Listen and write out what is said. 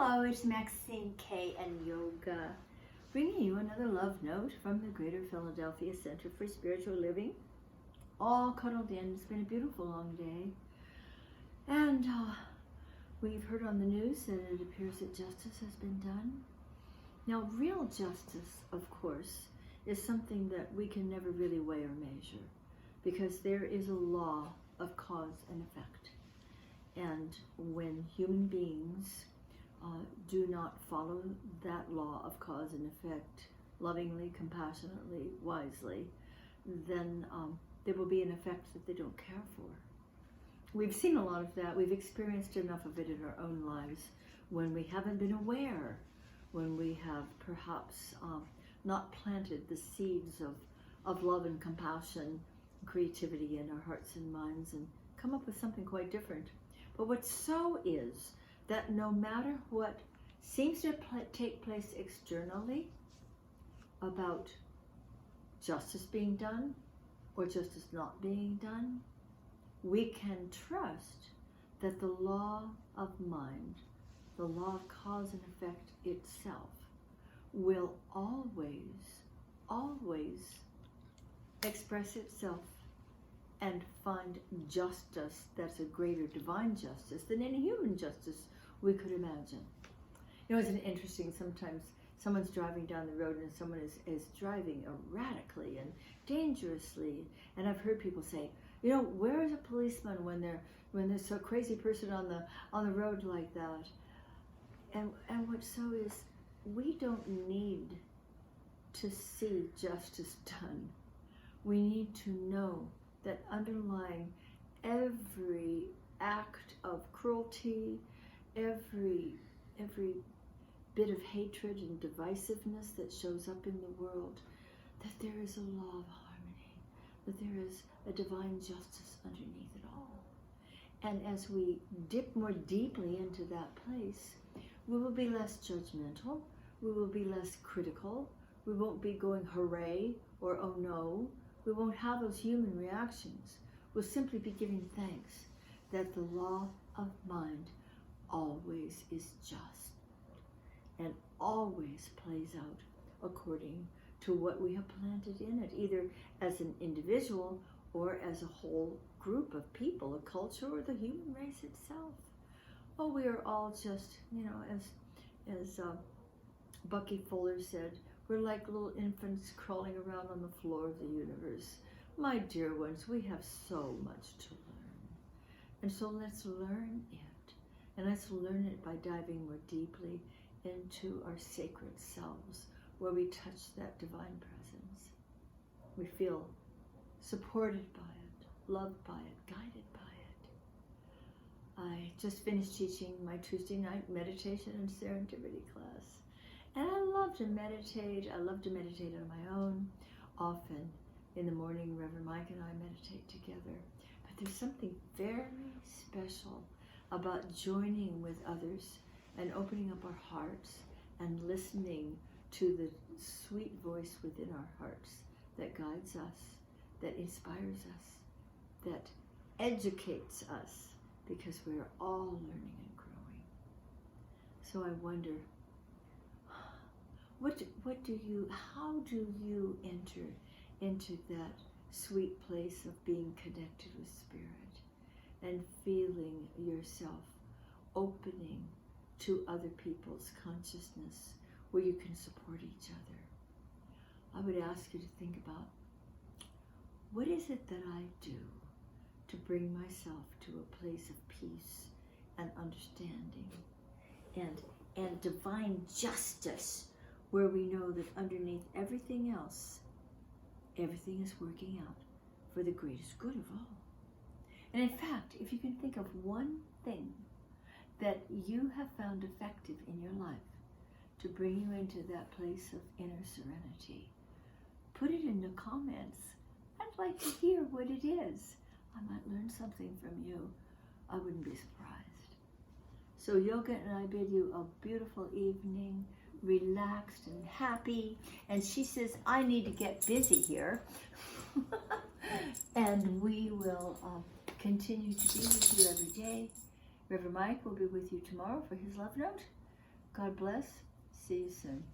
Hello, it's Maxine, Kaye, and Yoga, bringing you another love note from the Greater Philadelphia Center for Spiritual Living. All cuddled in. It's been a beautiful long day. And we've heard on the news that it appears that justice has been done. Now, real justice, of course, is something that we can never really weigh or measure, because there is a law of cause and effect. And when human beings do not follow that law of cause and effect lovingly, compassionately, wisely, then there will be an effect that they don't care for. We've seen a lot of that. We've experienced enough of it in our own lives when we haven't been aware, when we have perhaps not planted the seeds of love and compassion, creativity in our hearts and minds, and come up with something quite different. But what's so is that no matter what seems to take place externally about justice being done or justice not being done, we can trust that the law of mind, the law of cause and effect itself, will always express itself and find justice that's a greater divine justice than any human justice we could imagine. You know, it's interesting, sometimes someone's driving down the road and someone is driving erratically and dangerously, and I've heard people say, you know, where is a policeman when there's a crazy person on the road like that? And what's so is, we don't need to see justice done. We need to know that underlying every act of cruelty, every bit of hatred and divisiveness that shows up in the world, that there is a law of harmony, that there is a divine justice underneath it all. And as we dip more deeply into that place, we will be less judgmental, we will be less critical, we won't be going hooray or oh no. We won't have those human reactions. We'll simply be giving thanks that the law of mind always is just and always plays out according to what we have planted in it, either as an individual or as a whole group of people, a culture, or the human race itself. Oh, we are all just, you know, as Bucky Fuller said, we're like little infants crawling around on the floor of the universe. My dear ones, we have so much to learn. And so let's learn it. And let's learn it by diving more deeply into our sacred selves, where we touch that divine presence. We feel supported by it, loved by it, guided by it. I just finished teaching my Tuesday night meditation and serendipity class. And I love to meditate. I love to meditate on my own. Often in the morning, Reverend Mike and I meditate together. But there's something very special about joining with others and opening up our hearts and listening to the sweet voice within our hearts that guides us, that inspires us, that educates us, because we're all learning and growing. So I wonder, how do you enter into that sweet place of being connected with Spirit and feeling yourself opening to other people's consciousness where you can support each other? I would ask you to think about, what is it that I do to bring myself to a place of peace and understanding and divine justice, where we know that underneath everything else, everything is working out for the greatest good of all. And in fact, if you can think of one thing that you have found effective in your life to bring you into that place of inner serenity, put it in the comments. I'd like to hear what it is. I might learn something from you. I wouldn't be surprised. So Yoga and I bid you a beautiful evening, relaxed and happy. And she says, I need to get busy here. And we will continue to be with you every day. Reverend Mike will be with you tomorrow for his love note. God bless. See you soon.